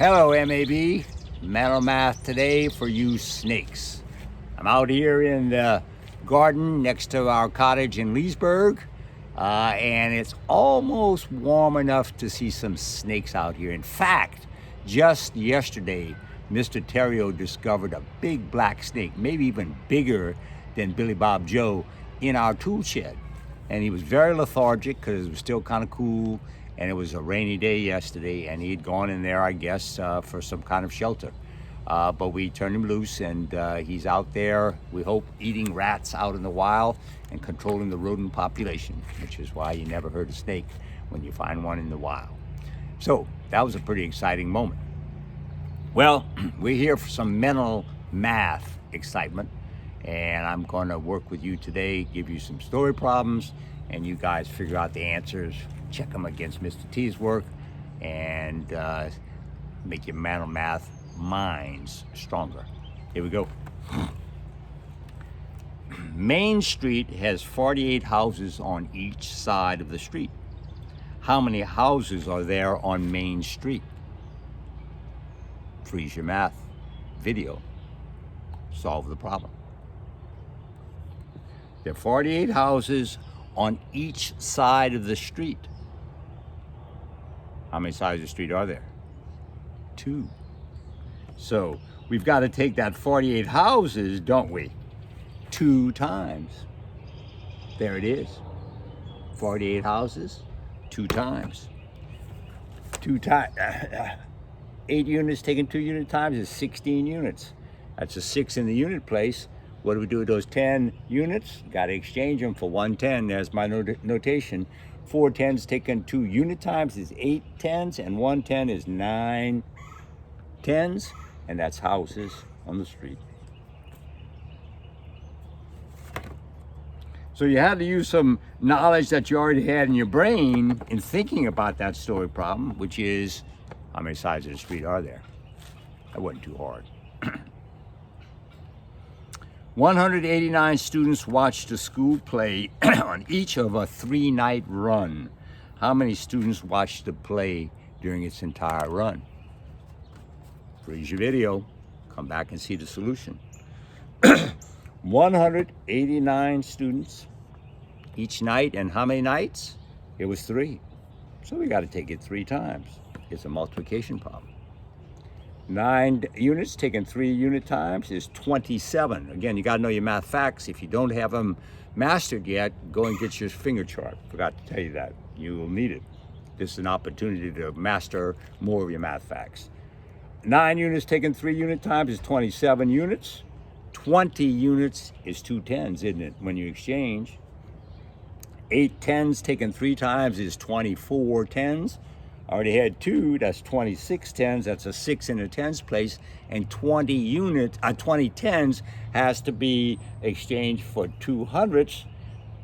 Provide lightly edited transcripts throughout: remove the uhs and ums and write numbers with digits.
Hello, MAB. Mental Math today for you snakes. I'm out here in the garden next to our cottage in Leesburg, and it's almost warm enough to see some snakes out here. In fact, just yesterday, Mr. Terrio discovered a big black snake, maybe even bigger than Billy Bob Joe, in our tool shed. And he was very lethargic because it was still kind of cool, and it was a rainy day yesterday, and he'd gone in there, I guess, for some kind of shelter. But we turned him loose, and he's out there, we hope, eating rats out in the wild and controlling the rodent population, which is why you never hurt a snake when you find one in the wild. So that was a pretty exciting moment. Well, we're here for some mental math excitement, and I'm going to work with you today, give you some story problems, and you guys figure out the answers, check them against Mr. T's work, and make your mental math minds stronger. Here we go. Main Street has 48 houses on each side of the street. How many houses are there on Main Street? Freeze your math video. Solve the problem. There are 48 houses on each side of the street. How many sides of the street are there? 2. So we've got to take that 48 houses, don't we? 2 times. There it is. 48 houses, 2 times. 2 times. 8 units taken 2 unit times is 16 units. That's a 6 in the unit place. What do we do with those 10 units? Got to exchange them for 1 10. There's my notation. 4 10s taken 2 unit times is 8 10s, and 1 10 is 9 10s, and that's houses on the street. So you had to use some knowledge that you already had in your brain in thinking about that story problem, which is, how many sides of the street are there? That wasn't too hard. 189 students watched a school play on each of a 3-night run. How many students watched the play during its entire run? Freeze your video. Come back and see the solution. 189 students each night, and how many nights? It was 3. So we got to take it 3 times. It's a multiplication problem. 9 units taken 3 unit times is 27. Again, you got to know your math facts. If you don't have them mastered yet, go and get your finger chart. Forgot to tell you that. You will need it. This is an opportunity to master more of your math facts. 9 units taken 3 unit times is 27 units. 20 units is 2 10s, isn't it, when you exchange? 8 10s taken 3 times is 24 10s. I already had 2, that's 26 10s, that's a 6 in a tens place, and 20 10s has to be exchanged for 200s.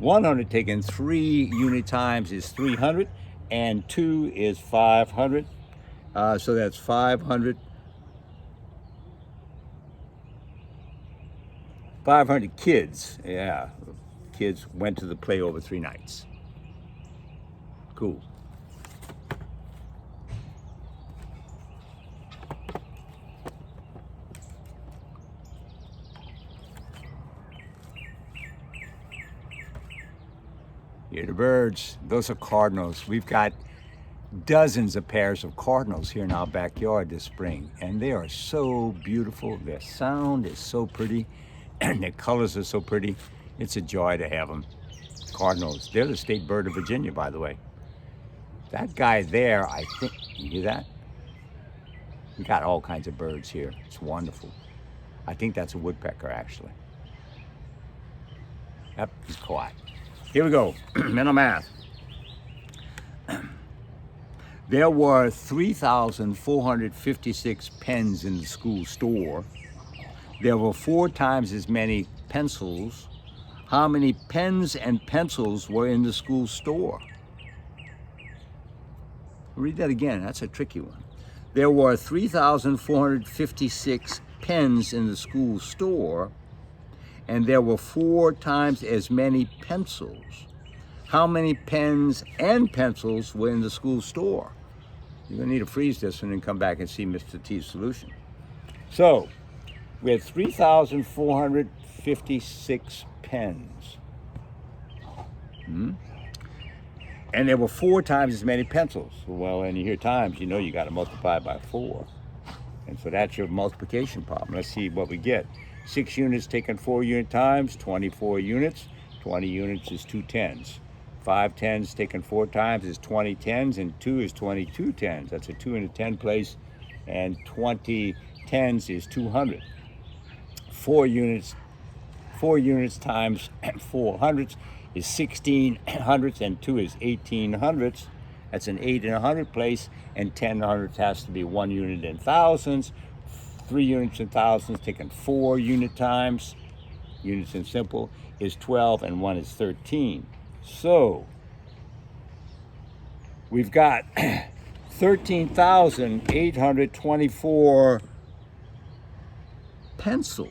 100 taken 3 unit times is 300, and 2 is 500. So that's 500. 500 kids, yeah. Kids went to the play over 3 nights. Cool. Here are the birds. Those are cardinals. We've got dozens of pairs of cardinals here in our backyard this spring, and they are so beautiful. Their sound is so pretty, and their colors are so pretty. It's a joy to have them. Cardinals. They're the state bird of Virginia, by the way. That guy there, I think, you hear that? We got all kinds of birds here. It's wonderful. I think that's a woodpecker, actually. Yep, he's quiet. Here we go. Mental math. There were 3,456 pens in the school store. There were 4 times as many pencils. How many pens and pencils were in the school store? Read that again. That's a tricky one. There were 3,456 pens in the school store, and there were 4 times as many pencils. How many pens and pencils were in the school store? You're gonna need to freeze this one and come back and see Mr. T's solution. So, we had 3,456 pens. And there were 4 times as many pencils. Well, when you hear times, you know you gotta multiply by 4. And so that's your multiplication problem. Let's see what we get. 6 units taken 4 unit times, 24 units. 20 units is 2 tens. 5 tens taken 4 times is 20 tens, and 2 is 22 tens. That's a 2 in a 10 place, and 20 tens is 200. 4 units times 4 hundredths is 16 hundredths, and 2 is 18 hundredths. That's an 8 in a 100 place, and 10 hundredths has to be 1 unit in thousands. 3 units in thousands taken 4 unit times. Units in simple is 12, and 1 is 13. So we've got 13,824 pencils.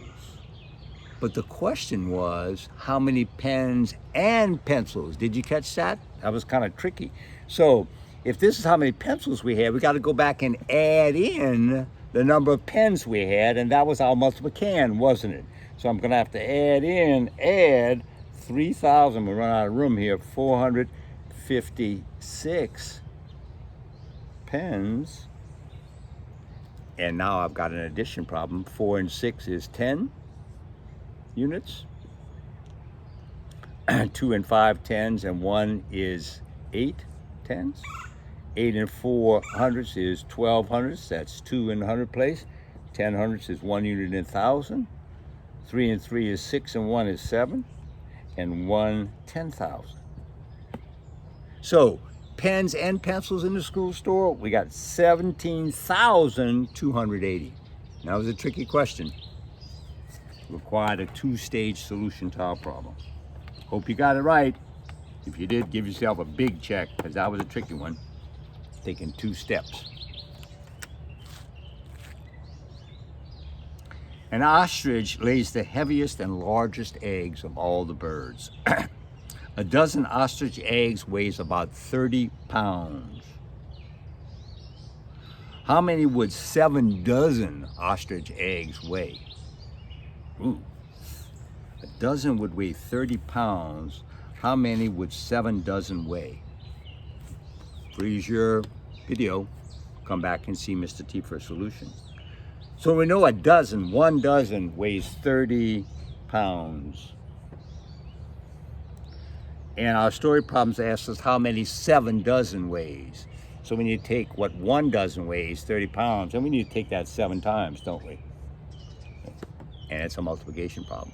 But the question was, how many pens and pencils? Did you catch that? That was kind of tricky. So if this is how many pencils we had, we got to go back and add in the number of pens we had, and that was our multiplication, wasn't it? So I'm going to have to add 3,000, we run out of room here, 456 pens. And now I've got an addition problem. 4 and 6 is 10 units. 2 and 5 tens, and 1 is 8 tens. 8 and 4 hundredths is 12 hundredths. That's 2 in the 100 place. 10 hundredths is 1 unit in 1,000. 3 and 3 is 6, and 1 is 7. And 1 10,000. So pens and pencils in the school store, we got 17,280. That was a tricky question. Required a 2-stage solution to our problem. Hope you got it right. If you did, give yourself a big check, because that was a tricky one. Taking 2 steps. An ostrich lays the heaviest and largest eggs of all the birds. A dozen ostrich eggs weighs about 30 pounds. How many would 7 dozen ostrich eggs weigh? Ooh. A dozen would weigh 30 pounds. How many would 7 dozen weigh? Freeze your video. Come back and see Mr. T for a solution. So we know one dozen weighs 30 pounds. And our story problems ask us how many 7 dozen weighs. So we need to take what 1 dozen weighs, 30 pounds, and we need to take that 7 times, don't we? And it's a multiplication problem.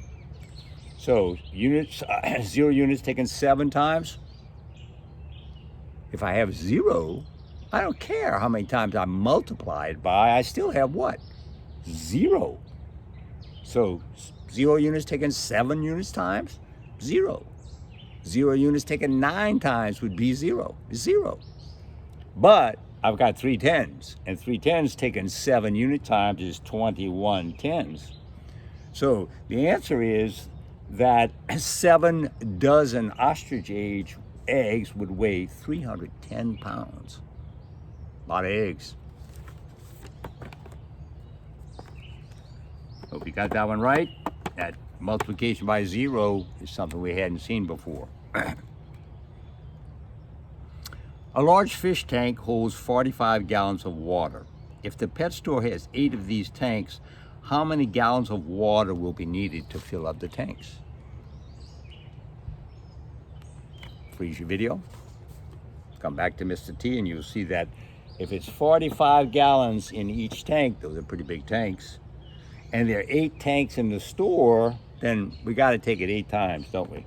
So units, 0 units taken 7 times. If I have 0, I don't care how many times I multiply it by, I still have what? 0. So 0 units taken 7 units times, 0. 0 units taken 9 times would be 0. 0. But I've got 3 tens, and 3 tens taken 7 unit times is 21 tens. So the answer is that 7 dozen ostrich eggs would weigh 310 pounds. A lot of eggs. Hope you got that one right. That multiplication by 0 is something we hadn't seen before. A large fish tank holds 45 gallons of water. If the pet store has 8 of these tanks, how many gallons of water will be needed to fill up the tanks? Freeze your video. Come back to Mr. T and you'll see that if it's 45 gallons in each tank, those are pretty big tanks, and there are 8 tanks in the store, then we got to take it 8 times, don't we?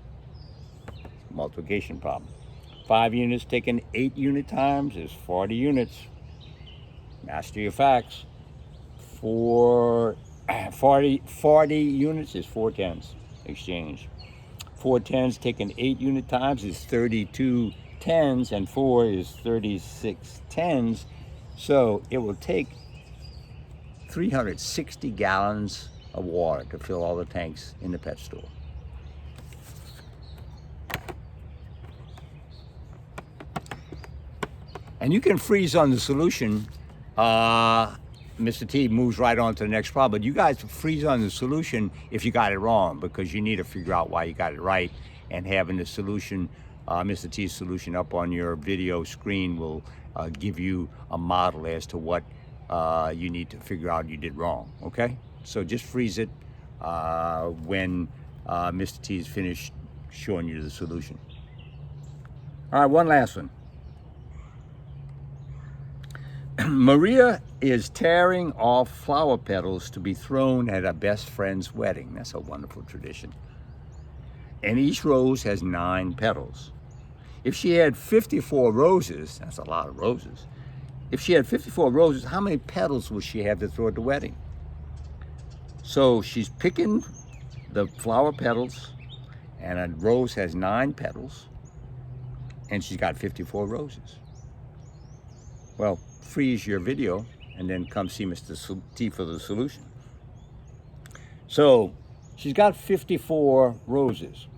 Multiplication problem. 5 units taken 8 unit times is 40 units. Master your facts. 40 units is 4 tens. Exchange. 4 tens taken 8 unit times is 32 tens, and 4 is 36 tens. So it will take 360 gallons of water to fill all the tanks in the pet store. And you can freeze on the solution. Mr. T moves right on to the next problem. But you guys freeze on the solution if you got it wrong, because you need to figure out why you got it right. And having the solution, Mr. T's solution up on your video screen will give you a model as to what you need to figure out you did wrong, okay? So just freeze it when Mr. T is finished showing you the solution. All right, one last one. Maria is tearing off flower petals to be thrown at her best friend's wedding. That's a wonderful tradition. And each rose has 9 petals. If she had 54 roses, that's a lot of roses. If she had 54 roses, how many petals would she have to throw at the wedding? So she's picking the flower petals, and a rose has 9 petals, and she's got 54 roses. Well, freeze your video and then come see Mr. T for the solution. So she's got 54 roses.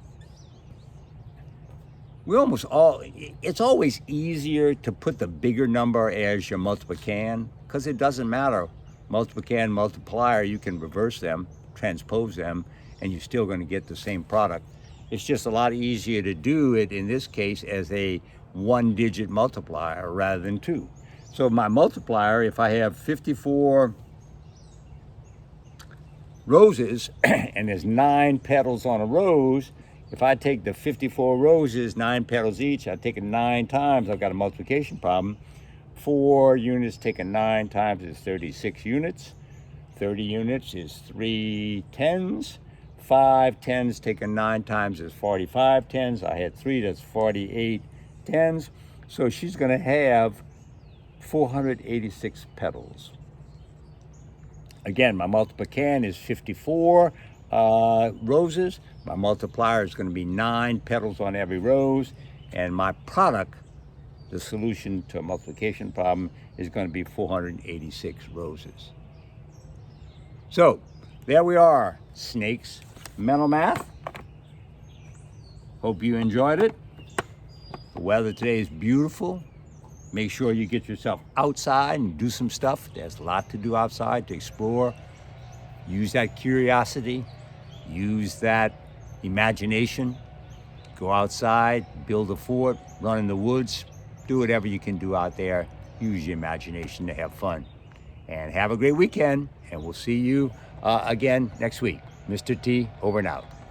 It's always easier to put the bigger number as your multiplican, because it doesn't matter. Multiplican, multiplier, you can reverse them, transpose them, and you're still going to get the same product. It's just a lot easier to do it in this case as a 1-digit multiplier rather than 2. So my multiplier, if I have 54 roses and there's 9 petals on a rose, if I take the 54 roses, 9 petals each, I take it 9 times, I've got a multiplication problem. 4 units taken 9 times is 36 units. 30 units is 3 tens. 5 tens taken 9 times is 45 tens. I had 3, that's 48 tens. So she's going to have 486 petals. Again, my multiplican is 54 roses. My multiplier is going to be 9 petals on every rose. And my product, the solution to a multiplication problem, is going to be 486 roses. So, there we are, snakes. Mental math. Hope you enjoyed it. The weather today is beautiful. Make sure you get yourself outside and do some stuff. There's a lot to do outside to explore. Use that curiosity. Use that imagination. Go outside, build a fort, run in the woods. Do whatever you can do out there. Use your imagination to have fun. And have a great weekend. And we'll see you again next week. Mr. T, over and out.